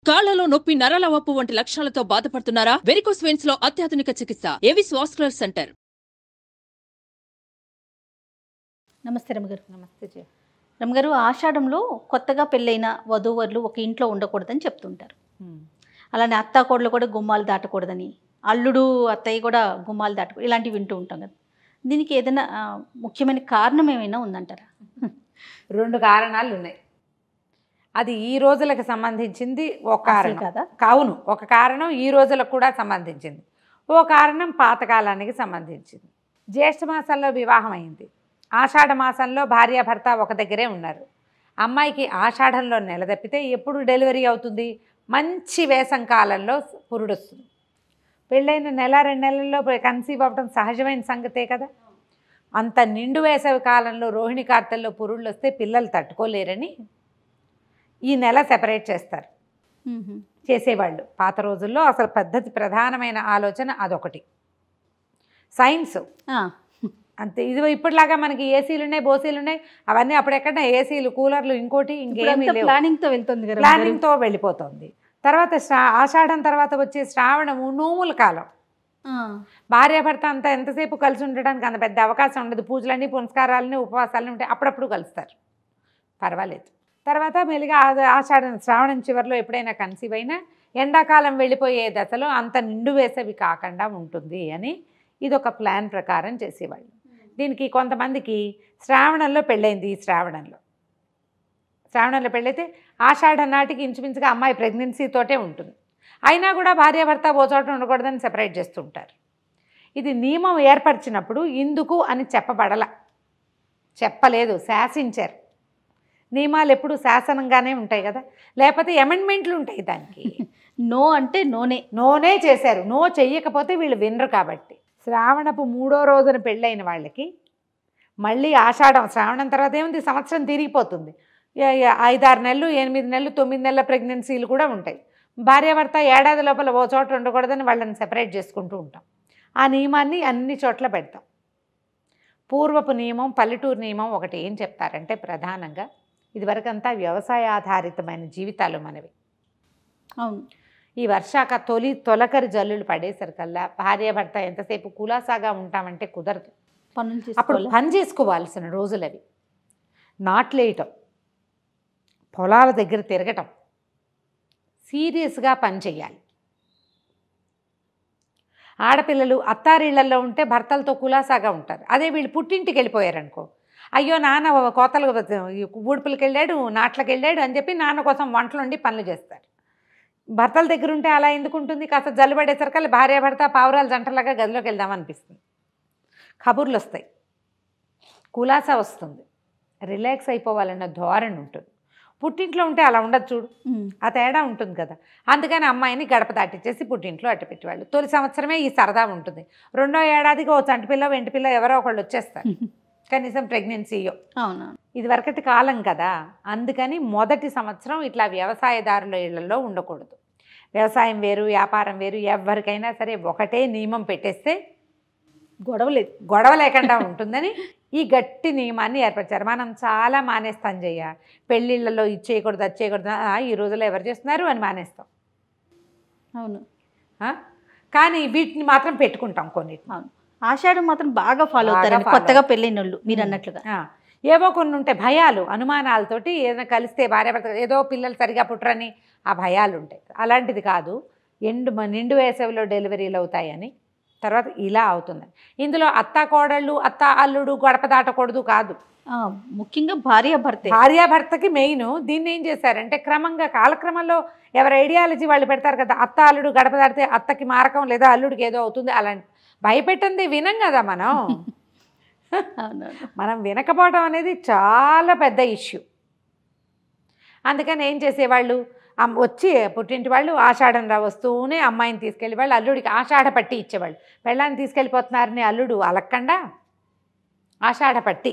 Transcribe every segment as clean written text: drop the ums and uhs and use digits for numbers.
కాళ్లలో నొప్పి, నరాల వాపు వంటి లక్షణాలతో బాధపడుతున్నారా? వెరికోస్ వెయిన్స్ లో అత్యాధునిక చికిత్స ఏవిస్ వాస్కులర్ సెంటర్. నమస్తే రమగారు. నమస్తే రమగారు, ఆషాఢంలో కొత్తగా పెళ్ళైన వధూవరులు ఒక ఇంట్లో ఉండకూడదని చెప్తుంటారు. అలానే అత్తాకోడలు కూడా గుమ్మాలు దాటకూడదని, అల్లుడు అత్తయ్య కూడా గుమ్మాలు దాటకూడదు, ఇలాంటివి వింటూ ఉంటాం కదా. దీనికి ఏదైనా ముఖ్యమైన కారణం ఏమైనా ఉందంటారా? 2 కారణాలు ఉన్నాయి. అది ఈ రోజులకు సంబంధించింది ఒక కారణం కదా. కావును, ఒక కారణం ఈ రోజులకు కూడా సంబంధించింది, ఓ కారణం పాతకాలానికి సంబంధించింది. జ్యేష్ఠ మాసంలో వివాహం అయింది, ఆషాఢ మాసంలో భార్యాభర్త ఒక దగ్గరే ఉన్నారు. అమ్మాయికి ఆషాఢంలో నెల తప్పితే ఎప్పుడు డెలివరీ అవుతుంది? మంచి వేసం కాలంలో పురుడు వస్తుంది. పెళ్ళైన నెల 2 నెలల్లో కన్సీవ్ అవ్వడం సహజమైన సంగతే కదా. అంత నిండు వేసవి కాలంలో రోహిణి కార్తెల్లో పురుళ్ళు వస్తే పిల్లలు తట్టుకోలేరని ఈ నెల సెపరేట్ చేస్తారు చేసేవాళ్ళు. పాత రోజుల్లో అసలు పద్ధతి, ప్రధానమైన ఆలోచన అదొకటి. సైన్స్ అంతే. ఇది ఇప్పటిలాగా మనకి ఏసీలు ఉన్నాయి, బోసీలు ఉన్నాయి, అవన్నీ అప్పుడెక్కడ ఏసీలు, కూలర్లు, ఇంకోటి ఇంకేమీ లేవు. ప్లానింగ్తో వెళ్తుంది కదా, ప్లానింగ్తో వెళ్ళిపోతుంది. తర్వాత ఆషాఢం తర్వాత వచ్చే శ్రావణము నోముల కాలం. భార్యాభర్త అంతా ఎంతసేపు కలిసి ఉండడానికి అంత పెద్ద అవకాశం ఉండదు. పూజలన్నీ, పునస్కారాలని, ఉపవాసాలని ఉంటాయి, అప్పుడప్పుడు కలుస్తారు, పర్వాలేదు. తర్వాత మెల్లిగా ఆషాఢం, శ్రావణం చివరిలో ఎప్పుడైనా కన్సీవ్ అయినా ఎండాకాలం వెళ్ళిపోయే దశలో అంత నిండు వేసవి కాకుండా ఉంటుంది అని ఇదొక ప్లాన్ ప్రకారం చేసేవాళ్ళు. దీనికి కొంతమందికి శ్రావణంలో పెళ్ళైంది. శ్రావణంలో పెళ్ళైతే ఆషాఢం నాటికి ఇంచుమించుగా అమ్మాయి ప్రెగ్నెన్సీతోటే ఉంటుంది. అయినా కూడా భార్యాభర్త ఓ చోట ఉండకూడదని సెపరేట్ చేస్తుంటారు. ఇది నియమం ఏర్పరిచినప్పుడు ఇందుకు అని చెప్పలేదు, శాసించారు. నియమాలు ఎప్పుడు శాసనంగానే ఉంటాయి కదా, లేకపోతే అమెండ్మెంట్లు ఉంటాయి దానికి. నో అంటే నోనే చేశారు. నో చెయ్యకపోతే వీళ్ళు వినరు. కాబట్టి శ్రావణపు 3వ రోజున పెళ్ళైన వాళ్ళకి మళ్ళీ ఆషాఢం, శ్రావణం తర్వాత ఏముంది, సంవత్సరం తిరిగిపోతుంది. 5-6 నెలలు, 8 నెలలు, 9 నెలల ప్రెగ్నెన్సీలు కూడా ఉంటాయి. భార్యాభర్త ఏడాది లోపల ఓ చోట ఉండకూడదని వాళ్ళని సెపరేట్ చేసుకుంటూ ఉంటాం. ఆ నియమాన్ని అన్ని చోట్ల పెడతాం. పూర్వపు నియమం, పల్లెటూరు నియమం ఒకటి ఏం చెప్తారంటే, ప్రధానంగా ఇదివరకంతా వ్యవసాయ ఆధారితమైన జీవితాలు మనవి. అవును. ఈ తొలకరి జల్లులు పడేసరికల్లా భార్యాభర్త ఎంతసేపు కులాసాగా ఉంటామంటే కుదరదు. అప్పుడు పని చేసుకోవాల్సిన రోజులవి. నాట్లేయటం, పొలాల దగ్గర తిరగటం, సీరియస్గా పని చెయ్యాలి. ఆడపిల్లలు అత్తారిళ్లలో ఉంటే భర్తలతో కులాసాగా ఉంటారు. అదే వీళ్ళు పుట్టింటికి వెళ్ళిపోయారనుకో, అయ్యో నాన్న కోతలు ఊడుపులకు వెళ్ళాడు, నాట్లకు వెళ్ళాడు అని చెప్పి నాన్న కోసం వంటలు వండి పనులు చేస్తారు. భర్తల దగ్గర ఉంటే అలా ఎందుకు ఉంటుంది? కాస్త జల్లుబడేసరికల్లా భార్యాభర్త పావురాలు జంటలాగా గదిలోకి వెళ్దామనిపిస్తుంది. కబుర్లు వస్తాయి, కులాసా వస్తుంది, రిలాక్స్ అయిపోవాలన్న ధోరణి ఉంటుంది. పుట్టింట్లో ఉంటే అలా ఉండదు చూడు, ఆ తేడా ఉంటుంది కదా. అందుకని అమ్మాయిని గడప దాటిచ్చేసి పుట్టింట్లో అట్టపెట్టేవాళ్ళు. తొలి సంవత్సరమే ఈ సరదా ఉంటుంది. 2వ ఏడాదికి ఓ చంటిపిల్ల, వెంటిపిల్ల ఎవరో ఒకళ్ళు వచ్చేస్తారు, కనీసం ప్రెగ్నెన్సీయో. అవునా, ఇది వరకటి కాలం కదా. అందుకని మొదటి సంవత్సరం ఇట్లా వ్యవసాయదారుల ఇళ్లలో ఉండకూడదు. వ్యవసాయం వేరు, వ్యాపారం వేరు. ఎవరికైనా సరే ఒకటే నియమం పెట్టేస్తే గొడవ లేకుండా ఉంటుందని ఈ గట్టి నియమాన్ని ఏర్పరిచారు. మనం చాలా మానేస్తాం చెయ్య, పెళ్ళిళ్ళలో ఇచ్చేయకూడదు, అది చేయకూడదు, ఈ రోజుల్లో ఎవరు చేస్తున్నారు అని మానేస్తాం. అవును. కానీ వీటిని మాత్రం పెట్టుకుంటాం కొన్ని. అవును, ఆషాఢం మాత్రం బాగా ఫాలో అవుతారు కొత్తగా పెళ్ళైన వాళ్ళు, మీరు అన్నట్లుగా. ఏవో కొన్ని ఉంటాయి భయాలు, అనుమానాలతోటి. ఏదైనా కలిస్తే భార్యాభర్త ఏదో పిల్లలు సరిగా పుట్టరని ఆ భయాలు ఉంటాయి. అలాంటిది కాదు, నిండు వేసవిలో డెలివరీలు అవుతాయని, తర్వాత ఇలా అవుతుందని. ఇందులో అత్త కోడళ్ళు, అత్త అల్లుడు గడప దాటకూడదు కాదు, ముఖ్యంగా భార్యాభర్తకి మెయిన్. దీన్ని ఏం చేశారంటే క్రమంగా కాలక్రమంలో ఎవరి ఐడియాలజీ వాళ్ళు పెడతారు కదా. అత్త అల్లుడు గడప దాటితే అత్తకి మారకం లేదా అల్లుడికి ఏదో అవుతుంది, అలాంటి భయపెట్టింది వినం కదా మనం. మనం వినకపోవడం అనేది చాలా పెద్ద ఇష్యూ. అందుకని ఏం చేసేవాళ్ళు, వచ్చి పుట్టింటి వాళ్ళు ఆషాఢం వస్తూనే అమ్మాయిని తీసుకెళ్ళి వాళ్ళు అల్లుడికి ఆషాఢ పట్టి ఇచ్చేవాళ్ళు. పెళ్ళాన్ని తీసుకెళ్ళిపోతున్నారని అల్లుడు అలక్కండా ఆషాఢ పట్టి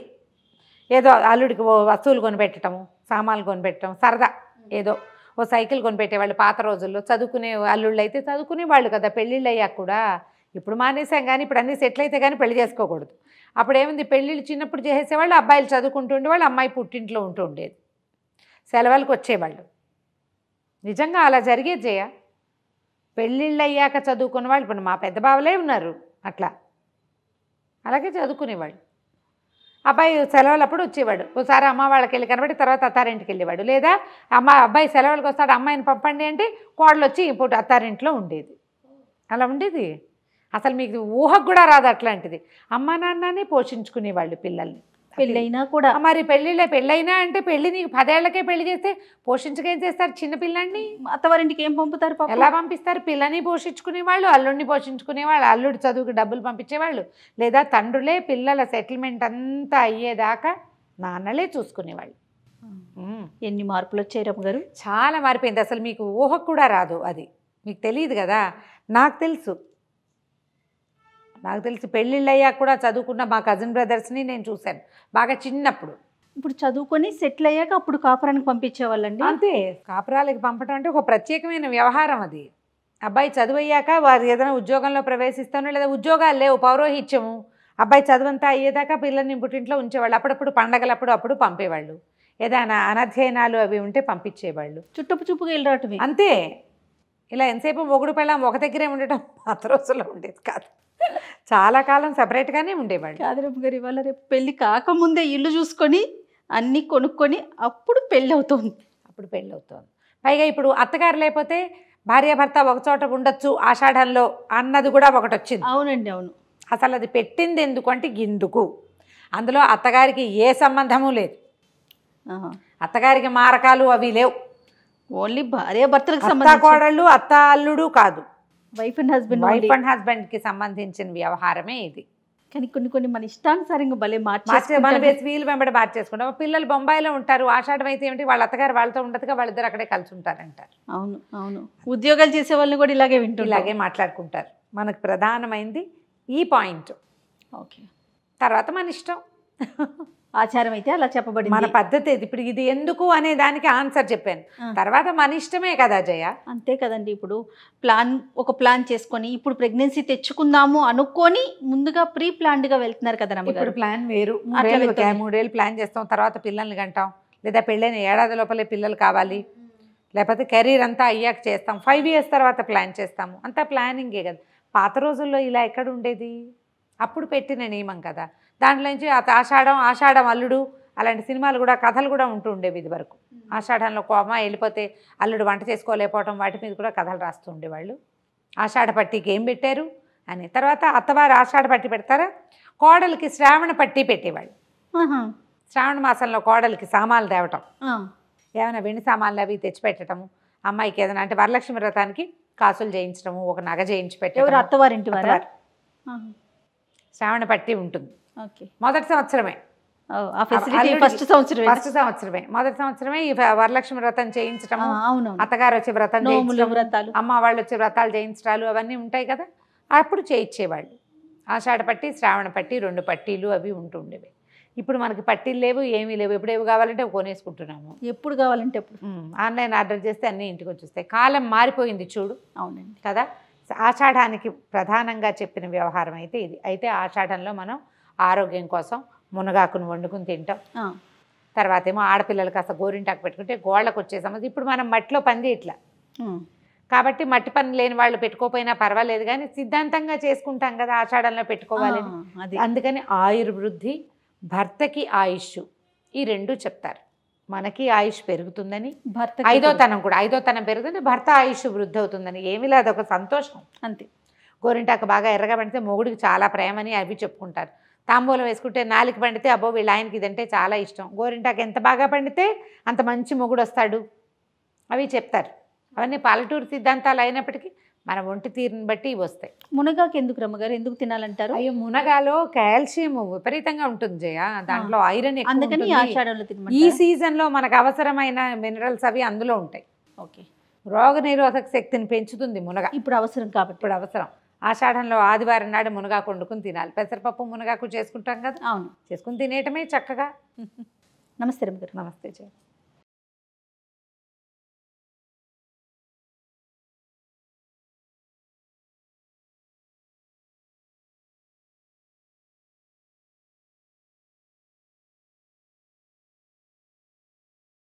ఏదో అల్లుడికి ఓ వస్తువులు కొనిపెట్టడము, సామాన్లు కొనిపెట్టడం, సరదా ఏదో ఓ సైకిల్ కొనిపెట్టేవాళ్ళు. పాత రోజుల్లో చదువుకునే అల్లుళ్ళు అయితే చదువుకునే వాళ్ళు కదా. పెళ్ళిళ్ళు అయ్యాక కూడా, ఇప్పుడు మానేసాం కానీ ఇప్పుడు అన్నీ సెటిల్ అయితే కానీ పెళ్లి చేసుకోకూడదు. అప్పుడేముంది, పెళ్ళిళ్ళు చిన్నప్పుడు చేసేవాళ్ళు, అబ్బాయిలు చదువుకుంటూ ఉండేవాళ్ళు, అమ్మాయి పుట్టింట్లో ఉంటూ ఉండేది, సెలవులకు వచ్చేవాళ్ళు. నిజంగా అలా జరిగేది జయ. పెళ్ళిళ్ళు అయ్యాక చదువుకున్న వాళ్ళు ఇప్పుడు మా పెద్ద బావలే ఉన్నారు అట్లా, అలాగే చదువుకునేవాళ్ళు. అబ్బాయి సెలవులప్పుడు వచ్చేవాడు, ఒకసారి అమ్మ వాళ్ళకి వెళ్ళి కనబడి తర్వాత అత్తారింటికి వెళ్ళేవాడు. లేదా అబ్బాయి సెలవులకు వస్తాడు, అమ్మాయిని పంపండి అంటే కోడలు వచ్చి ఇప్పుడు అత్తారింట్లో ఉండేది. అలా ఉండేది. అసలు మీకు ఊహకు కూడా రాదు అట్లాంటిది. అమ్మ నాన్నని పోషించుకునేవాళ్ళు పిల్లల్ని. పెళ్ళైనా కూడా మరి పెళ్ళైనా అంటే పెళ్ళి నీకు 10 ఏళ్లకే పెళ్లి చేస్తే పోషించకేం చేస్తారు చిన్నపిల్లాన్ని? అత్తవారింటికి ఏం పంపుతారు? ఎలా పంపిస్తారు? పిల్లని పోషించుకునేవాళ్ళు, అల్లుడిని పోషించుకునేవాళ్ళు, అల్లుడి చదువుకి డబ్బులు పంపించేవాళ్ళు. లేదా తండ్రులే పిల్లల సెటిల్మెంట్ అంతా అయ్యేదాకా నాన్నలే చూసుకునేవాళ్ళు. ఎన్ని మార్పులు వచ్చాయి రమ్మగారు? చాలా మారిపోయింది. అసలు మీకు ఊహకు కూడా రాదు. అది మీకు తెలియదు కదా. నాకు తెలుసు పెళ్ళిళ్ళు అయ్యాక కూడా చదువుకున్న మా కజిన్ బ్రదర్స్ని నేను చూశాను బాగా చిన్నప్పుడు. ఇప్పుడు చదువుకొని సెటిల్ అయ్యాక అప్పుడు కాపురానికి పంపించేవాళ్ళండి. అంతే, కాపురాలకి పంపడం అంటే ఒక ప్రత్యేకమైన వ్యవహారం అది. అబ్బాయి చదువు అయ్యాక వారు ఏదైనా ఉద్యోగంలో ప్రవేశిస్తానో లేదా ఉద్యోగాలు లేవు, పౌరోహిత్యము, అబ్బాయి చదువంతా అయ్యేదాకా పిల్లల్ని పుట్టింట్లో ఉంచేవాళ్ళు. అప్పుడప్పుడు పండగలప్పుడు అప్పుడు పంపేవాళ్ళు. ఏదైనా అనధ్యయనాలు అవి ఉంటే పంపించేవాళ్ళు. చూపుగా వెళ్ళి రావటమే అంతే. ఇలా ఎంతసేపు మొగుడు పెళ్ళాం ఒక దగ్గరే ఉండటం పాత రోజుల్లో ఉండేది కాదు. చాలా కాలం సపరేట్గానే ఉండేవాళ్ళు. కాదరమ్మ గారు, ఇవాళ రేపు పెళ్ళి కాకముందే ఇల్లు చూసుకొని అన్నీ కొనుక్కొని అప్పుడు పెళ్ళి అవుతుంది. పైగా ఇప్పుడు అత్తగారు లేకపోతే భార్యాభర్త ఒకచోట ఉండొచ్చు ఆషాఢంలో అన్నది కూడా ఒకటి వచ్చింది. అవునండి, అవును. అసలు అది పెట్టింది ఎందుకు అంటే ఇందుకు. అందులో అత్తగారికి ఏ సంబంధము లేదు. అత్తగారికి మారకాలు అవి లేవు. ఓన్లీ భార్యాభర్తలకు అత్త కోడళ్ళు, అత్త అల్లుడు కాదు, వైఫ్ అండ్ హస్బెండ్కి సంబంధించిన వ్యవహారమే ఇది. కానీ కొన్ని మన ఇష్టానుసారంగా భలే మన వీలు వెంబడి మార్చేసుకుంటాం. పిల్లలు బొంబాయిలో ఉంటారు, ఆషాఢం అయితే ఏమిటి వాళ్ళ అత్తగారు వాళ్ళతో ఉండదుగా, వాళ్ళిద్దరు అక్కడే కలిసి ఉంటారంటారు. అవును అవును. ఉద్యోగాలు చేసే వాళ్ళని కూడా ఇలాగే మాట్లాడుకుంటారు. మనకు ప్రధానమైంది ఈ పాయింట్. ఓకే, తర్వాత మన ఇష్టం. ఆచారం అయితే అలా చెప్పబడింది, మన పద్ధతి. ఇప్పుడు ఇది ఎందుకు అనే దానికి ఆన్సర్ చెప్పాను. తర్వాత మన ఇష్టమే కదా జయ. అంతే కదండి. ఇప్పుడు ఒక ప్లాన్ చేసుకొని ఇప్పుడు ప్రెగ్నెన్సీ తెచ్చుకుందాము అనుకొని ముందుగా ప్రీ ప్లాన్డ్గా వెళ్తున్నారు కదా. ఇప్పుడు ప్లాన్ వేరు. 3 ఏళ్ళు ప్లాన్ చేస్తాం, తర్వాత పిల్లల్ని కంటాం. లేదా పెళ్ళైన ఏడాది లోపలే పిల్లలు కావాలి, లేకపోతే కెరీర్ అంతా అయ్యాక చేస్తాం. 5 years తర్వాత ప్లాన్ చేస్తాము. అంతా ప్లానింగే కదా. పాత రోజుల్లో ఇలా ఎక్కడ ఉండేది? అప్పుడు పెట్టిన నియమం కదా. దాంట్లో నుంచి ఆషాఢం అల్లుడు అలాంటి సినిమాలు కూడా, కథలు కూడా ఉంటూ ఉండేవి ఇది వరకు. ఆషాఢంలో కోమ వెళ్ళిపోతే అల్లుడు వంట చేసుకోలేకపోవటం, వాటి మీద కూడా కథలు రాస్తూ ఉండేవాళ్ళు. ఆషాఢ పట్టికి ఏం పెట్టారు అని. తర్వాత అత్తవారు ఆషాఢ పట్టి పెడతారా, కోడలికి శ్రావణ పట్టి పెట్టేవాళ్ళు. శ్రావణ మాసంలో కోడలికి సామాన్లు తేవటం, ఏమైనా వెండి సామాన్లు అవి తెచ్చిపెట్టడము, అమ్మాయికి ఏదైనా అంటే వరలక్ష్మి వ్రతానికి కాసులు చేయించడము, ఒక నగ చేయించి పెట్టడం. అత్తవారింటి వారు శ్రావణ పట్టి ఉంటుంది. మొదటి సంవత్సరమే, ఫస్ట్ సంవత్సరమే, మొదటి సంవత్సరమే ఈ వరలక్ష్మి వ్రతం చేయించడము, అత్తగారు వచ్చి వ్రతం చేయించడం, అమ్మ వాళ్ళు వచ్చి వ్రతాలు చేయించడాలు అవన్నీ ఉంటాయి కదా. అప్పుడు చేయించేవాళ్ళు. ఆషాఢ పట్టి, శ్రావణ పట్టి, 2 పట్టీలు అవి ఉంటుండేవి. ఇప్పుడు మనకి పట్టీలు లేవు, ఏమీ లేవు. ఎప్పుడు ఏవి కావాలంటే కొనేసుకుంటున్నాము. ఎప్పుడు కావాలంటే అప్పుడు ఆన్లైన్ ఆర్డర్ చేస్తే అన్నీ ఇంటికి వచ్చేస్తాయి. కాలం మారిపోయింది చూడు. అవునండి కదా. ఆషాఢానికి ప్రధానంగా చెప్పిన వ్యవహారం అయితే ఇది. అయితే ఆషాఢంలో మనం ఆరోగ్యం కోసం మునగాకును వండుకుని తింటాం. తర్వాత ఏమో ఆడపిల్లలు కాస్త గోరింటాకు పెట్టుకుంటే గోళ్ళకు వచ్చే సమస్య. ఇప్పుడు మనం మట్టిలో పంది ఇట్లా కాబట్టి మట్టి పని లేని వాళ్ళు పెట్టుకోపోయినా పర్వాలేదు, కానీ సిద్ధాంతంగా చేసుకుంటాం కదా ఆషాఢంలో పెట్టుకోవాలని. అందుకని ఆయుర్వృద్ధి, భర్తకి ఆయుష్, ఈ 2 చెప్తారు. మనకి ఆయుష్ పెరుగుతుందని, ఐదో తనం పెరుగుతుంది, భర్త ఆయుష్ వృద్ధి అవుతుందని. ఏమీ లేదు, ఒక సంతోషం అంతే. గోరింటాకు బాగా ఎర్రగా పండితే మొగుడికి చాలా ప్రేమని అవి చెప్పుకుంటారు. తాంబూలం వేసుకుంటే 4 పండితే అబ్బో వీళ్ళ ఆయనకి ఇదంటే చాలా ఇష్టం. గోరింటాకు ఎంత బాగా పండితే అంత మంచి మొగుడు వస్తాడు అవి చెప్తారు. అవన్నీ పల్లెటూరు సిద్ధాంతాలు అయినప్పటికీ మన ఒంటి తీరుని బట్టి ఇవి వస్తాయి. మునగాకు ఎందుకు రమ్మగారు, ఎందుకు తినాలంటారు? అయ్యో, మునగాలో కాల్షియం విపరీతంగా ఉంటుంది జయ, దాంట్లో ఐరన్ ఎక్కువ. ఈ సీజన్లో మనకు అవసరమైన మినరల్స్ అవి అందులో ఉంటాయి. ఓకే, రోగ నిరోధక శక్తిని పెంచుతుంది మునగ. ఇప్పుడు అవసరం కాబట్టి. ఇప్పుడు అవసరం. ఆషాఢంలో ఆదివారం నాడు మునగాకు వండుకుని తినాలి. పెసరపప్పు మునగాకు చేసుకుంటాం కదా. అవును, చేసుకుని తినేయటమే చక్కగా. నమస్తే రమ్మగారు. నమస్తే జయ.